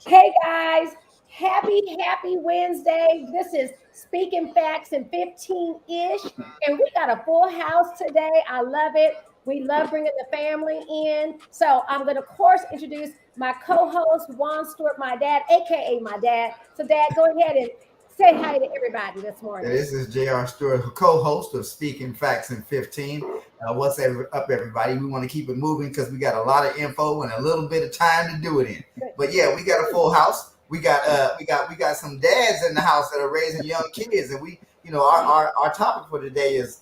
Hey guys, happy Wednesday. This is Speaking Facts in 15-ish, and we got a full house today. I love it. We love bringing the family in. So I'm going to, of course, introduce my co-host, Juan Stewart, my dad, aka my dad. So, Dad, go ahead and say hi to everybody this Yeah, morning. this is J.R. Stewart, co-host of Speaking Facts in 15. Up, everybody? We want to keep it moving because we got a lot of info and a little bit of time to do it in. But yeah, we got a full house. We got some dads in the house that are raising young kids, and our topic for today is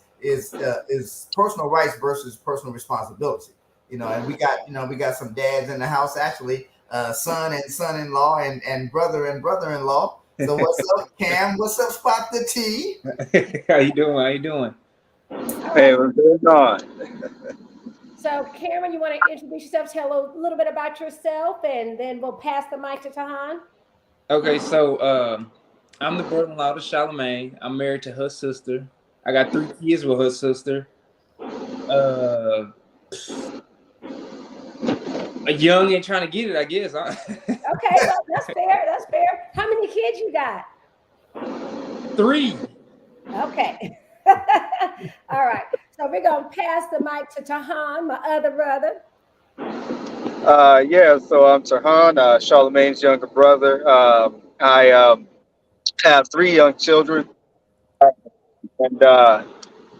personal rights versus personal responsibility. And we got some dads in the house actually, son and son-in-law and brother-in-law. So what's up, Cam? What's up, Spot the T? How you doing? How you doing? All Hey, right. what's going on? So, Cameron, you want to introduce yourself, tell a little bit about yourself, and then we'll pass the mic to Tahan. Okay, so I'm the brother-in-law to Charlamagne. I'm married to her sister. I got 3 kids with her sister. Uh, a young and trying to get it, I guess. Okay, well, that's fair. That's fair. How many kids you got? 3. Okay. All right. So we're gonna pass the mic to Tahan, my other brother. Yeah, so I'm Tarhan, Charlemagne's younger brother. I have 3 young children, and I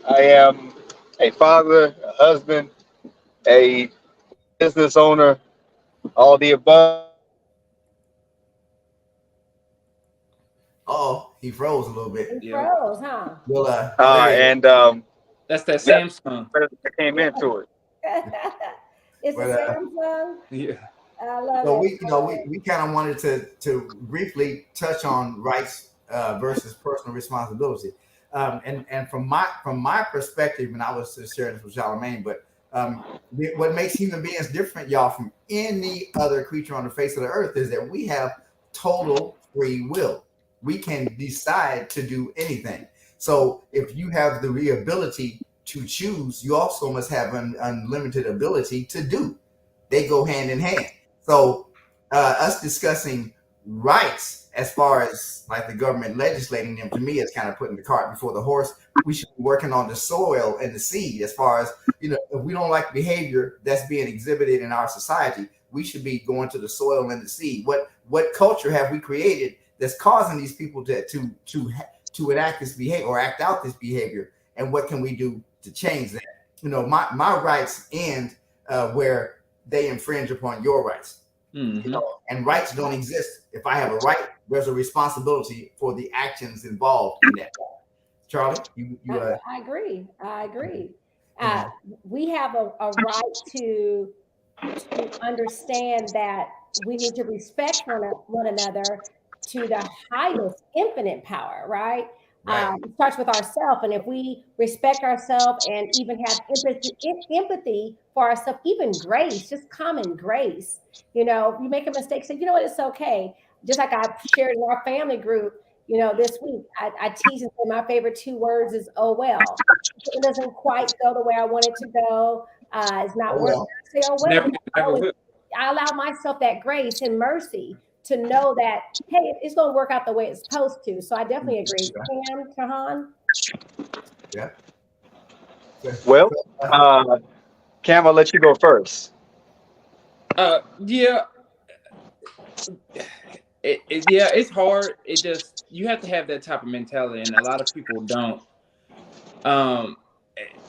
am a father, a husband, a business owner, all the above. Oh, he froze a little bit. He Yep, froze, huh? Well, oh, there you go. And that's that yeah, Samsung. I came into it. It's a But Samsung. Yeah. I love so it. we, we kind of wanted to briefly touch on rights versus personal responsibility. And from my perspective, and I was just sharing this with Charlemagne, but what makes human beings different, y'all, from any other creature on the face of the earth is that we have total free will. We can decide to do anything. So if you have the ability to choose, you also must have an unlimited ability to do. They go hand in hand. So us discussing rights as far as like the government legislating them, to me, is kind of putting the cart before the horse. We should be working on the soil and the seed as far as, if we don't like behavior that's being exhibited in our society, we should be going to the soil and the seed. What culture have we created that's causing these people to enact this behavior or act out this behavior? And what can we do to change that? My rights end where they infringe upon your rights. Mm-hmm. And rights don't exist. If I have a right, there's a responsibility for the actions involved in that. Charlie, I agree. I agree. Uh, we have a right to understand that we need to respect one another to the highest infinite power, right? right. It starts with ourselves. And if we respect ourselves and even have empathy for ourselves, even grace, just common grace, if you make a mistake, say, you know what, it's okay. Just like I shared in our family group, this week, I tease and say my favorite 2 words is, oh, well. It doesn't quite go the way I want it to go. It's not Oh working. well. I say, oh, well, Never will. I allow myself that grace and mercy to know that, hey, it's going to work out the way it's supposed to. So I definitely agree. Cam, Tahan? Yeah. Well, uh, Cam, I'll let you go first. Yeah. Yeah, it's hard. It just you have to have that type of mentality, and a lot of people don't. Um,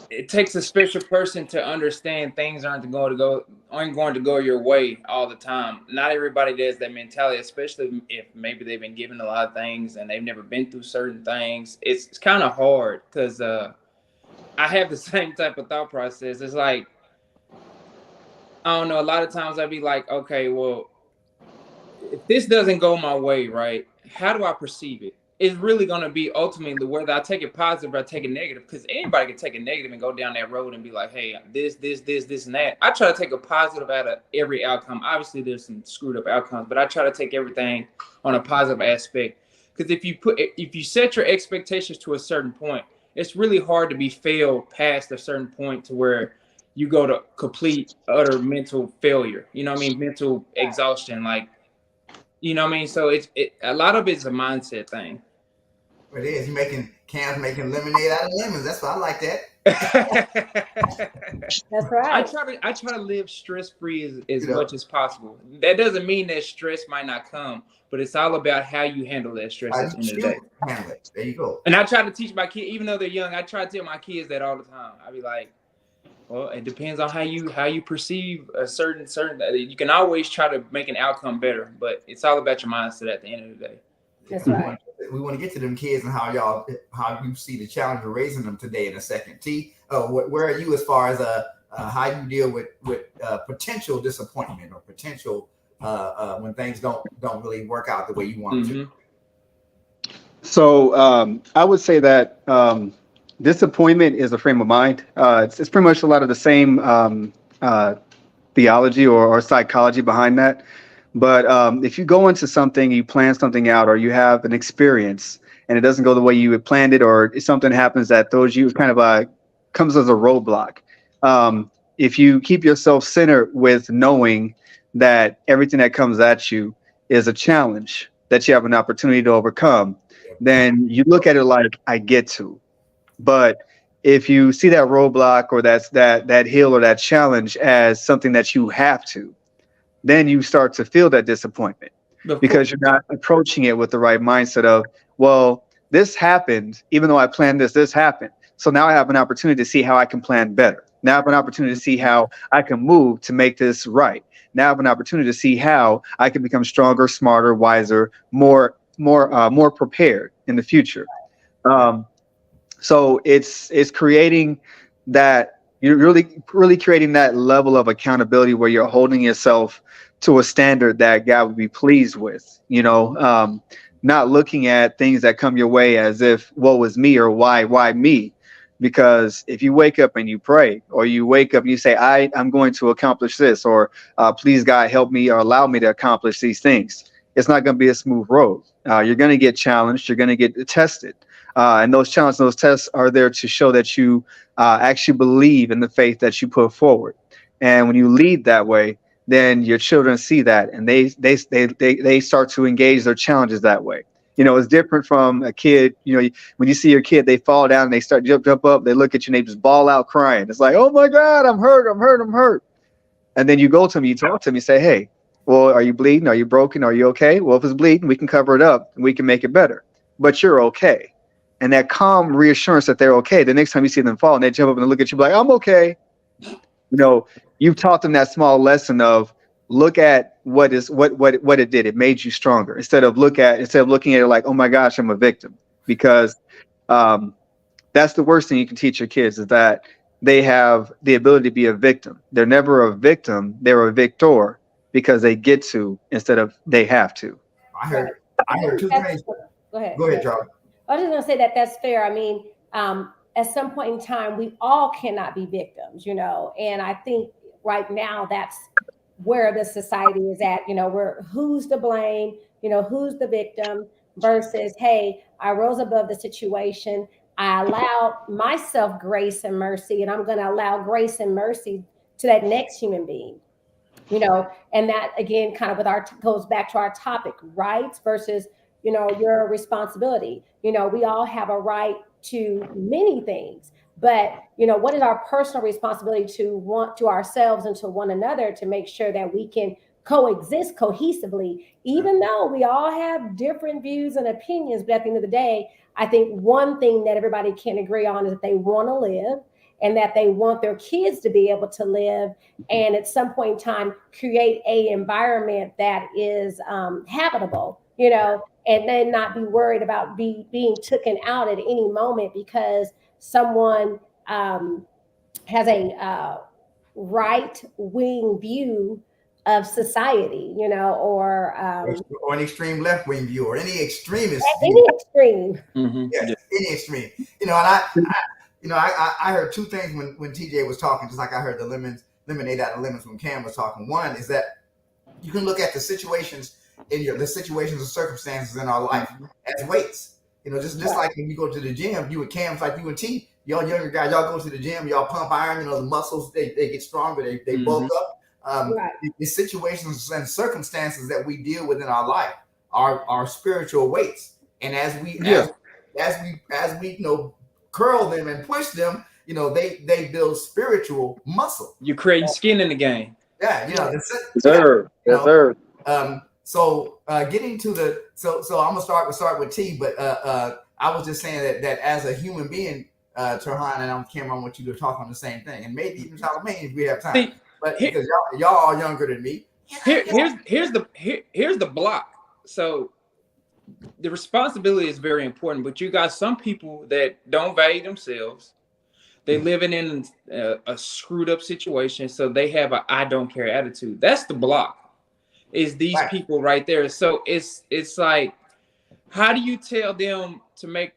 it takes a special person to understand things aren't going to go your way all the time. Not everybody does that mentality, especially if maybe they've been given a lot of things and they've never been through certain things. It's kind of hard because I have the same type of thought process. It's like I don't know. A lot of times I'd be like, okay, well, if this doesn't go my way, right, how do I perceive it? It's really going to be ultimately whether I take it positive or I take it negative, because anybody can take a negative and go down that road and be like, hey, this, and that. I try to take a positive out of every outcome. Obviously, there's some screwed up outcomes, but I try to take everything on a positive aspect. Because if you set your expectations to a certain point, it's really hard to be failed past a certain point to where you go to complete, utter mental failure. You know what I mean? Mental exhaustion. Like, You know what I mean? So a lot of it's a mindset thing. It is. You Cam's making lemonade out of lemons. That's why I like that. That's right. I try to live stress free as much as possible. That doesn't mean that stress might not come, but it's all about how you handle that stress at the end of the day. Handle it. There you go. And I try to teach my kids, even though they're young, I try to tell my kids that all the time. I be like, well, it depends on how you perceive a certain. You can always try to make an outcome better, but it's all about your mindset at the end of the day. That's right. We want to get to them kids and how you see the challenge of raising them today in a second. T, where are you as far as how you deal with potential disappointment or potential when things don't really work out the way you want to? So I would say that disappointment is a frame of mind. It's pretty much a lot of the same theology or psychology behind that. But if you go into something, you plan something out, or you have an experience and it doesn't go the way you had planned it, or something happens that throws you kind of comes as a roadblock. If you keep yourself centered with knowing that everything that comes at you is a challenge that you have an opportunity to overcome, then you look at it like, I get to. But if you see that roadblock or that hill or that challenge as something that you have to, then you start to feel that disappointment because you're not approaching it with the right mindset of, well, this happened, even though I planned this happened. So now I have an opportunity to see how I can plan better. Now I have an opportunity to see how I can move to make this right. Now I have an opportunity to see how I can become stronger, smarter, wiser, more prepared in the future. So it's creating that. You're really creating that level of accountability where you're holding yourself to a standard that God would be pleased with, not looking at things that come your way as if, woe was me, or why me? Because if you wake up and you pray, or you wake up and you say, I'm going to accomplish this, or please God help me or allow me to accomplish these things, it's not going to be a smooth road. You're going to get challenged. You're going to get tested. And those challenges, those tests are there to show that you actually believe in the faith that you put forward. And when you lead that way, then your children see that, and they start to engage their challenges that way. It's different from a kid. When you see your kid, they fall down and they start jump up. They look at you and they just bawl out crying. It's like, oh my God, I'm hurt. And then you go to them, you talk to them, you say, hey, well, are you bleeding? Are you broken? Are you okay? Well, if it's bleeding, we can cover it up and we can make it better. But you're okay. And that calm reassurance that they're okay. The next time you see them fall and they jump up and look at you like, I'm okay. You've taught them that small lesson of look at what it did. It made you stronger instead of looking at it like, oh my gosh, I'm a victim. Because that's the worst thing you can teach your kids, is that they have the ability to be a victim. They're never a victim. They're a victor because they get to instead of they have to. I heard two things. Go ahead, Charlie. I was just going to say that's fair. I mean, at some point in time, we all cannot be victims, and I think right now that's where the society is at, where who's to blame, who's the victim versus, hey, I rose above the situation. I allowed myself grace and mercy, and I'm going to allow grace and mercy to that next human being, and that again, kind of goes back to our topic, rights versus, your responsibility. We all have a right to many things, but what is our personal responsibility to ourselves and to one another to make sure that we can coexist cohesively, even though we all have different views and opinions. But at the end of the day, I think one thing that everybody can agree on is that they want to live and that they want their kids to be able to live, and at some point in time create a environment that is habitable, and then not be worried about being taken out at any moment because someone has a right-wing view of society, or an extreme left-wing view, or any extremist any view. extreme. Mm-hmm. Yes, any extreme. And I heard two things when TJ was talking, just like I heard the lemonade out of lemons when Cam was talking. One is that you can look at the situations the situations and circumstances in our life as weights. Just like when you go to the gym, you and Cam's like you and T, y'all younger guys, y'all go to the gym, y'all pump iron, the muscles, they get stronger, they bulk up. Right. the situations and circumstances that we deal with in our life are spiritual weights. And Yeah. as we curl them and push them, they build spiritual muscle. You create skin in the game. Yeah, Yes, sir. you Yes, know. sir. So getting to the so I'm gonna start with T, but I was just saying that as a human being, Turhan and Cameron, want you to talk on the same thing, and maybe even Charlamagne if we have time. See, But here- because y'all are younger than me. here's the block. So the responsibility is very important, but you got some people that don't value themselves. They living in a screwed up situation, so they have a I don't care attitude. That's the block. Is these Right. people right there? So it's like, how do you tell them to make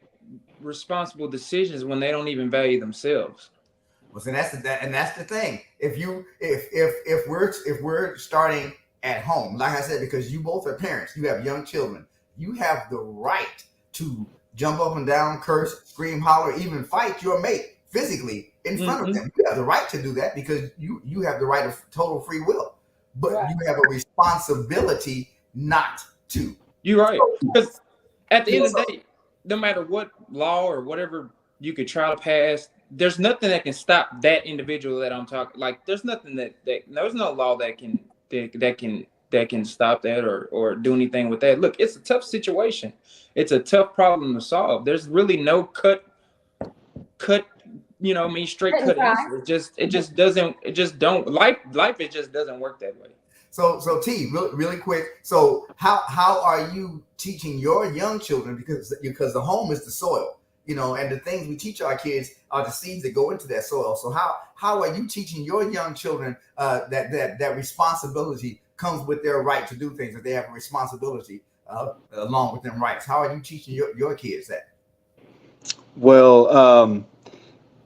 responsible decisions when they don't even value themselves? Well, so that's the thing. If we're starting at home, like I said, because you both are parents, you have young children, you have the right to jump up and down, curse, scream, holler, even fight your mate physically in front of them. You have the right to do that because you have the right of total free will, but you have a responsibility not to. You're right, because at the end of the day, no matter what law or whatever you could try to pass, there's nothing that can stop that individual that I'm talking. Like, there's nothing that there's no law that can stop that or do anything with that. Look, it's a tough situation. It's a tough problem to solve. There's really no cut, straight cut answer. It just doesn't life it just doesn't work that way. So T, really quick. So how are you teaching your young children, because the home is the soil, and the things we teach our kids are the seeds that go into that soil. So how are you teaching your young children that responsibility comes with their right to do things, that they have a responsibility along with them rights? How are you teaching your kids that? Well,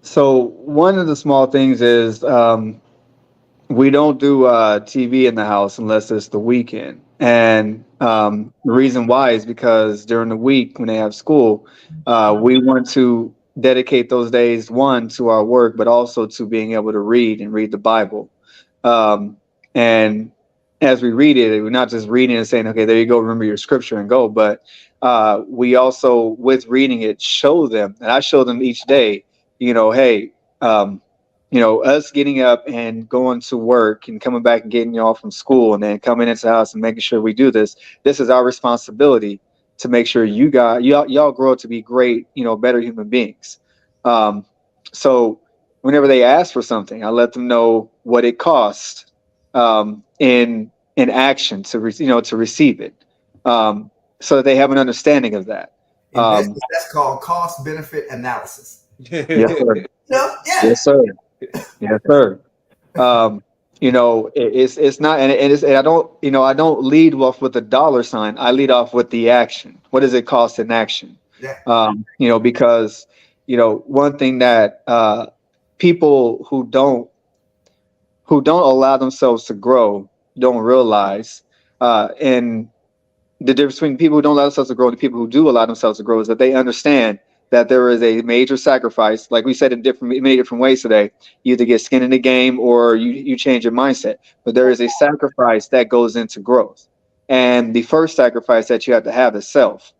so one of the small things is we don't do TV in the house unless it's the weekend. And the reason why is because during the week when they have school, we want to dedicate those days, one, to our work, but also to being able to read the Bible. And as we read it, we're not just reading and saying, okay, there you go, remember your scripture and go. But we also, with reading it, show them, and I show them each day, hey, us getting up and going to work and coming back and getting y'all from school and then coming into the house and making sure we do this. This is our responsibility to make sure y'all grow up to be great, better human beings. So whenever they ask for something, I let them know what it costs in action to receive it, so that they have an understanding of that. In business, that's called cost benefit analysis. Yes, sir. Yeah. Yes, sir. Yes, sir. It's not, and I don't lead off with the dollar sign. I lead off with the action. What does it cost in action? Yeah. Because one thing that people who don't allow themselves to grow don't realize, and the difference between people who don't allow themselves to grow and the people who do allow themselves to grow, is that they understand that there is a major sacrifice, like we said in many different ways today. You either get skin in the game or you change your mindset. But there is a sacrifice that goes into growth. And the first sacrifice that you have to have is self.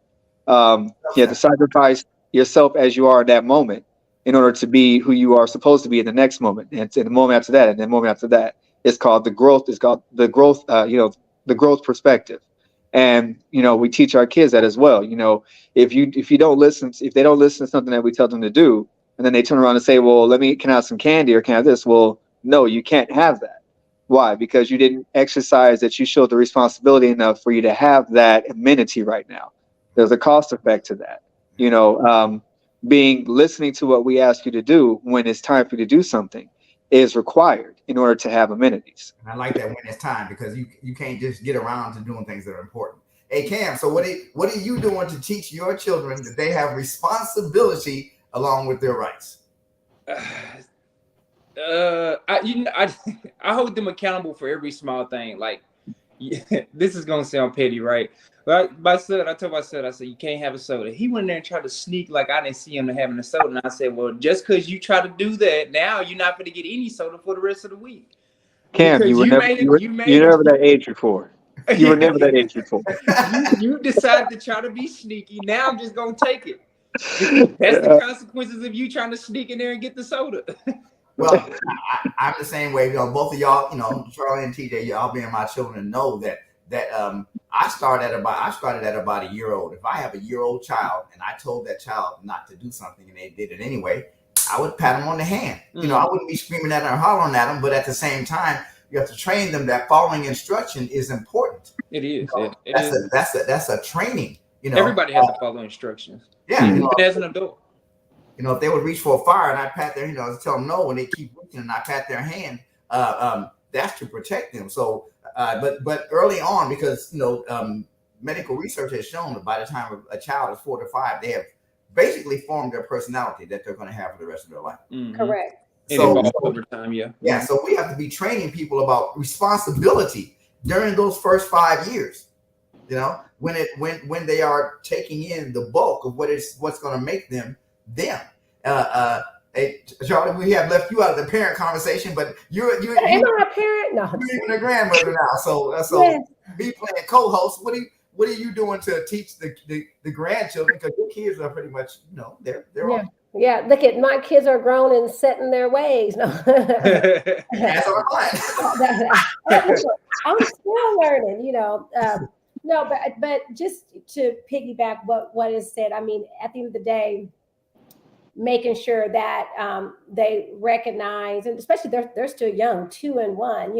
You have to sacrifice yourself as you are in that moment in order to be who you are supposed to be in the next moment. And in the moment after that, and the moment after that. It's called the growth. It's called the growth, the growth perspective. And we teach our kids that as well. If they don't listen to something that we tell them to do, and then they turn around and say, well, can I have some candy or can I have this? Well, no, you can't have that. Why? Because you didn't exercise that you showed the responsibility enough for you to have that amenity right now. There's a cost effect to that. Listening to what we ask you to do when it's time for you to do something is required in order to have amenities. And I like that when it's time, because you can't just get around to doing things that are important. Hey Cam, so what are you doing to teach your children that they have responsibility along with their rights? I hold them accountable for every small thing. Like, this is gonna sound petty, right? But I told my son, I said, you can't have a soda. He went in there and tried to sneak like I didn't see him having a soda. And I said, well, just because you try to do that, now you're not going to get any soda for the rest of the week. Cam, because you were you never made you it. were You you made were it. never that age before. You were never that age before. You decided to try to be sneaky. Now I'm just gonna take it. That's the consequences of you trying to sneak in there and get the soda. Well, I'm the same way. Both of y'all, Charlie and TJ, y'all being my children, know that I started at about a year old. If I have a year-old child and I told that child not to do something and they did it anyway, I would pat them on the hand. I wouldn't be screaming at them or hollering at them, but at the same time, you have to train them that following instruction is important. It is. That's a training. Everybody has to follow instructions. Yeah. Even as an adult. If they would reach for a fire and I pat their, tell them no, when they keep reaching and I pat their hand, that's to protect them. So, but early on, because medical research has shown that by the time a child is 4 to 5, they have basically formed their personality that they're going to have for the rest of their life. Mm-hmm. Correct. So over time, yeah. Yeah. So we have to be training people about responsibility during those first 5 years. When they are taking in the bulk of what's going to make them. Charlie, we have left you out of the parent conversation, but you're am I a parent? No, you're even a grandmother now. So yes. Me playing co-host. What are you doing to teach the grandchildren? Because your kids are pretty much they're on. Yeah, look at my kids are grown and set in their ways. No. That's our I'm still learning, no, but just to piggyback what is said, I mean, at the end of the day, making sure that they recognize, and especially they're still young, 2 and 1,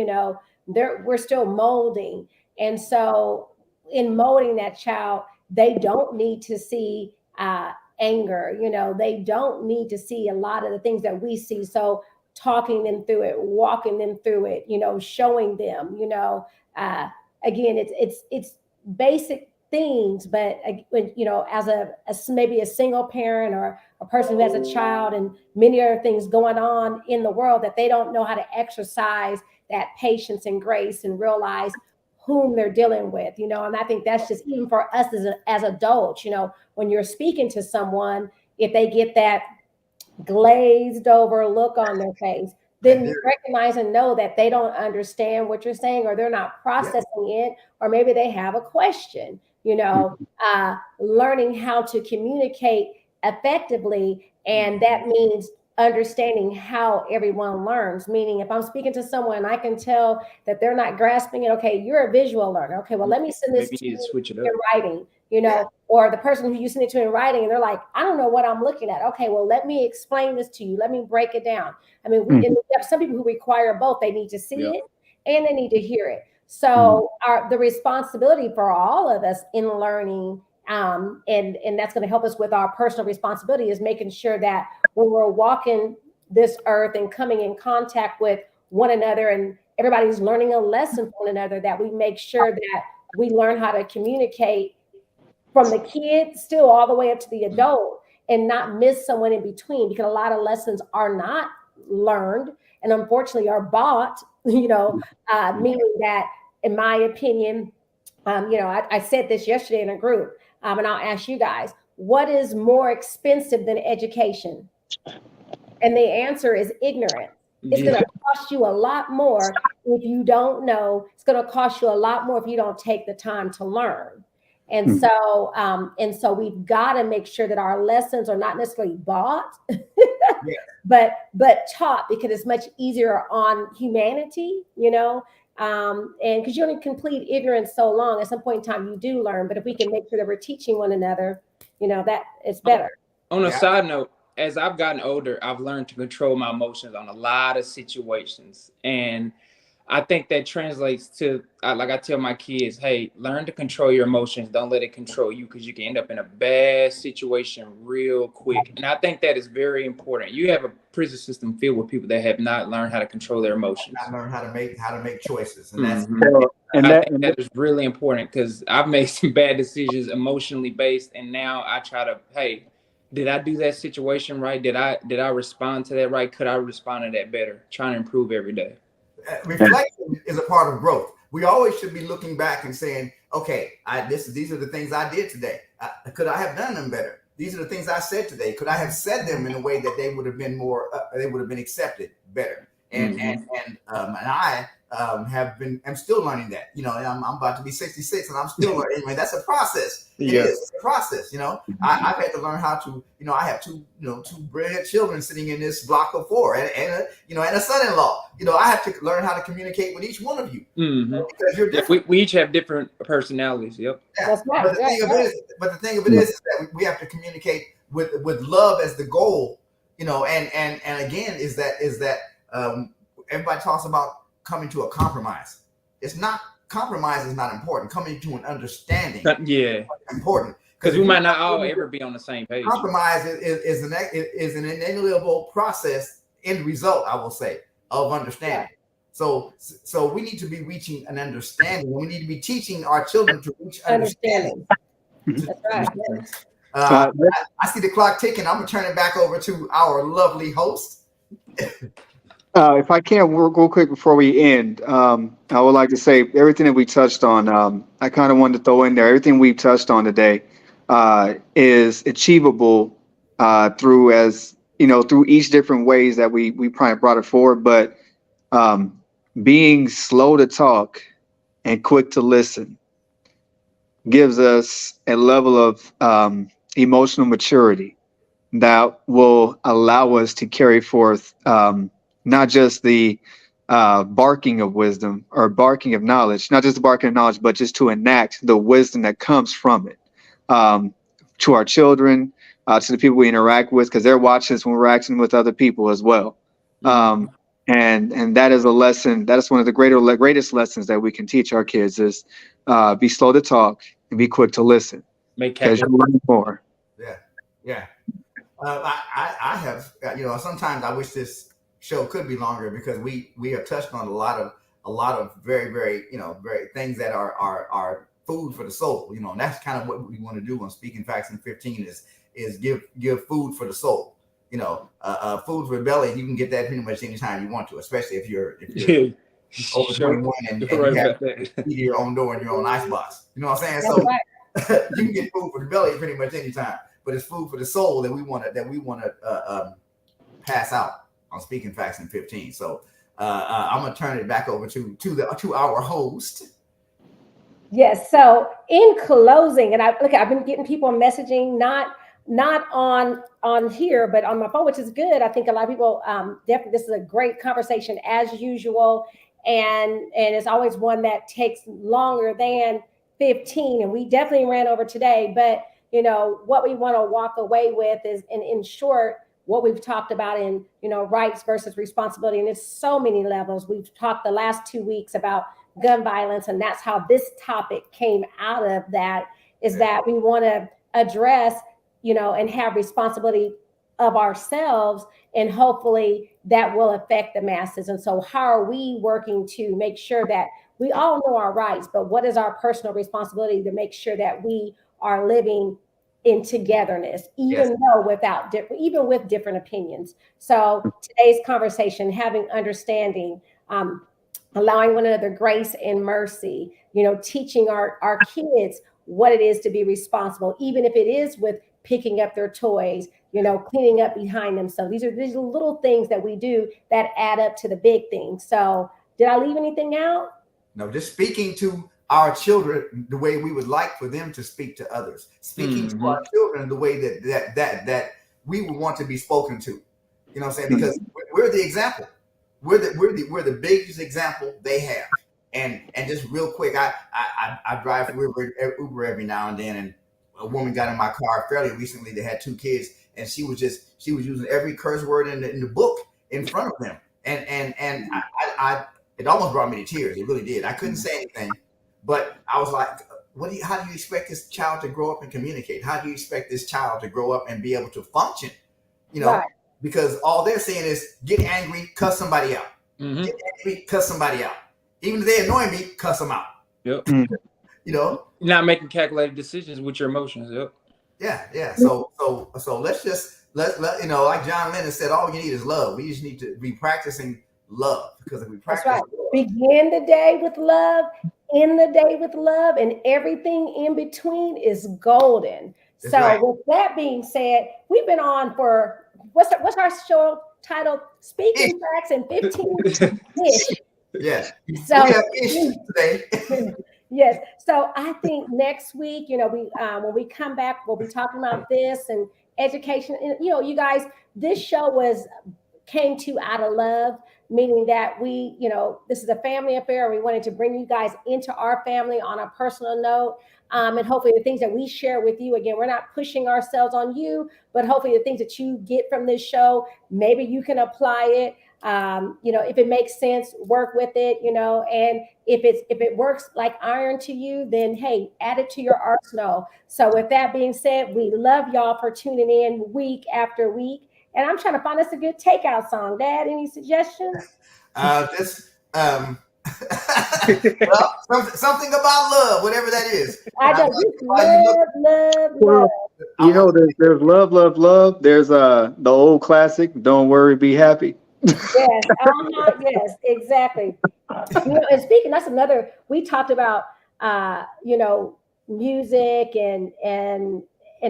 we're still molding. And so in molding that child, they don't need to see anger, they don't need to see a lot of the things that we see. So talking them through it, walking them through it, showing them, again, it's basic things, but as maybe a single parent or a person who has a child and many other things going on in the world, that they don't know how to exercise that patience and grace and realize whom they're dealing with, and I think that's just even for us as adults, when you're speaking to someone, if they get that glazed over look on their face, then you recognize and know that they don't understand what you're saying, or they're not processing it, or maybe they have a question, learning how to communicate effectively. And that means understanding how everyone learns, meaning if I'm speaking to someone, I can tell that they're not grasping it. Okay, you're a visual learner. Okay, well, let me send this to you switch it up in writing, or the person who you send it to in writing, and they're like, I don't know what I'm looking at. Okay, well, let me explain this to you. Let me break it down. I mean, we have some people who require both. They need to see it and they need to hear it. So the responsibility for all of us in learning, and that's going to help us with our personal responsibility, is making sure that when we're walking this earth and coming in contact with one another, and everybody's learning a lesson from one another, that we make sure that we learn how to communicate from the kid still all the way up to the adult, and not miss someone in between, because a lot of lessons are not learned and unfortunately are bought, meaning that, in my opinion, I said this yesterday in a group, and I'll ask you guys, what is more expensive than education? And the answer is ignorance. It's going to cost you a lot more if you don't know. It's going to cost you a lot more if you don't take the time to learn. And so we've got to make sure that our lessons are not necessarily bought, but taught, because it's much easier on humanity, and because you only complete ignorance so long. At some point in time, you do learn. But if we can make sure that we're teaching one another, that it's better. On a side note, as I've gotten older, I've learned to control my emotions on a lot of situations. And I think that translates to, like I tell my kids, hey, learn to control your emotions. Don't let it control you, because you can end up in a bad situation real quick. And I think that is very important. You have a prison system filled with people that have not learned how to control their emotions. Not learn how to make choices. And that's I think that is really important, because I've made some bad decisions emotionally based. And now I try to, hey, did I do that situation right? Did I respond to that right? Could I respond to that better? Trying to improve every day. Reflection is a part of growth. We always should be looking back and saying, okay, these are the things I did today. Could I have done them better? These are the things I said today. Could I have said them in a way that they would have been more, they would have been accepted better? And I I'm still learning that, you know, and I'm about to be 66 and I'm still learning. Anyway, that's a process. It Yeah. is it's a process, you know. I've had to learn how to, you know, I have two brilliant children sitting in this block of four and a son-in-law. You know, I have to learn how to communicate with each one of you because you're different. We each have different personalities. Yep. Yeah. That's right. But the thing of it is that we have to communicate with love as the goal, you know, and again is that everybody talks about coming to a compromise. Compromise is not important. Coming to an understanding is important. Because we might not all ever be on the same page. Compromise is an inalienable process, end result, I will say, of understanding. So we need to be reaching an understanding. We need to be teaching our children to reach understanding. That's right. I see the clock ticking. I'm gonna turn it back over to our lovely host. If I can, real quick before we end, I would like to say everything that we touched on. I kind of wanted to throw in there everything we've touched on today is achievable through each different ways that we probably brought it forward. But being slow to talk and quick to listen gives us a level of emotional maturity that will allow us to carry forth not just the barking of wisdom or barking of knowledge, not just the barking of knowledge, but just to enact the wisdom that comes from it to our children, to the people we interact with, because they're watching us when we're acting with other people as well. And that is a lesson. That is one of the greatest lessons that we can teach our kids is be slow to talk and be quick to listen. Because you'll learn more. Yeah. I have, you know, sometimes I wish this show could be longer because we have touched on a lot of very, very, you know, very things that are food for the soul, you know, and that's kind of what we want to do on Speaking Facts in 15 is give food for the soul, you know, food for the belly. You can get that pretty much anytime you want to, especially if you're over 21 and you have to eat your own door and your own icebox. You know what I'm saying? So you can get food for the belly pretty much anytime, but it's food for the soul that we want to pass out on Speaking Facts in 15. So I'm gonna turn it back over to our host. Yes. So in closing, and I've been getting people messaging, not on here, but on my phone, which is good. I think a lot of people definitely. This is a great conversation as usual, and it's always one that takes longer than 15, and we definitely ran over today. But you know what we want to walk away with is, in short, what we've talked about in, you know, rights versus responsibility. And it's so many levels. We've talked the last 2 weeks about gun violence, and that's how this topic came out of that, is that we want to address, you know, and have responsibility of ourselves, and hopefully that will affect the masses. And so how are we working to make sure that we all know our rights, but what is our personal responsibility to make sure that we are living in togetherness, even with different opinions. So today's conversation, having understanding, allowing one another grace and mercy, you know, teaching our kids what it is to be responsible, even if it is with picking up their toys, you know, cleaning up behind them. So these are little things that we do that add up to the big things. So did I leave anything out? No, just speaking to our children the way we would like for them to speak to others, speaking to our children the way that we would want to be spoken to. You know what I'm saying? Because we're the example. We're the biggest example they have. And just real quick, I drive Uber every now and then, and a woman got in my car fairly recently that had 2 kids, and she was using every curse word in the book in front of them, and I it almost brought me to tears. It really did. I couldn't say anything, but I was like, how do you expect this child to grow up and communicate? How do you expect this child to grow up and be able to function? You know, right. Because all they're saying is get angry, cuss somebody out. Get angry, cuss somebody out. Even if they annoy me, cuss them out. Yep. You know, you're not making calculated decisions with your emotions. Yep. Yeah. So let's let you know, like John Lennon said, all you need is love. We just need to be practicing love, because if we practice, that's right. Love, begin the day with love, end the day with love, and everything in between is golden. That's so right. With that being said, we've been on for what's our show title? Speaking Facts in 15 ish. Yeah. So We have issues today. yes. So I think next week, we when we come back, we'll be talking about this and education. And, you guys, this show came to out of love, meaning that this is a family affair. We wanted to bring you guys into our family on a personal note. And hopefully the things that we share with you, again, we're not pushing ourselves on you, but hopefully the things that you get from this show, maybe you can apply it. If it makes sense, work with it, and if it works like iron to you, then hey, add it to your arsenal. So with that being said, we love y'all for tuning in week after week. And I'm trying to find us a good takeout song. Dad, any suggestions? Just well, something about love, whatever that is. I know love. Well, there's love, love, love. There's the old classic, "Don't Worry, Be Happy." Yes, yes, exactly. And speaking, that's another. We talked about, music and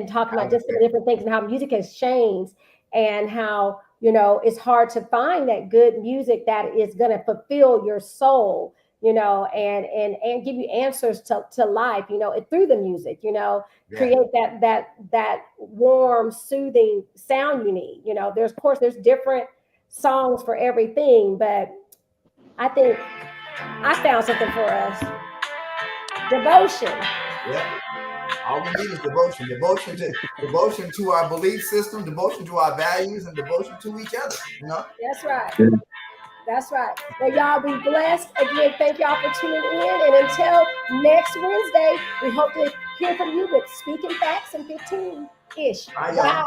talking about just some different things and how music has changed and how it's hard to find that good music that is going to fulfill your soul, and give you answers to life, through the music, create that warm, soothing sound you need. There's different songs for everything, but I think I found something for us. Devotion. Yeah. All we need is devotion. Devotion to our belief system, devotion to our values, and devotion to each other. That's right. That's right. Well, y'all be blessed. Again, thank y'all for tuning in. And until next Wednesday, we hope to hear from you with Speaking Facts in 15-ish. Bye.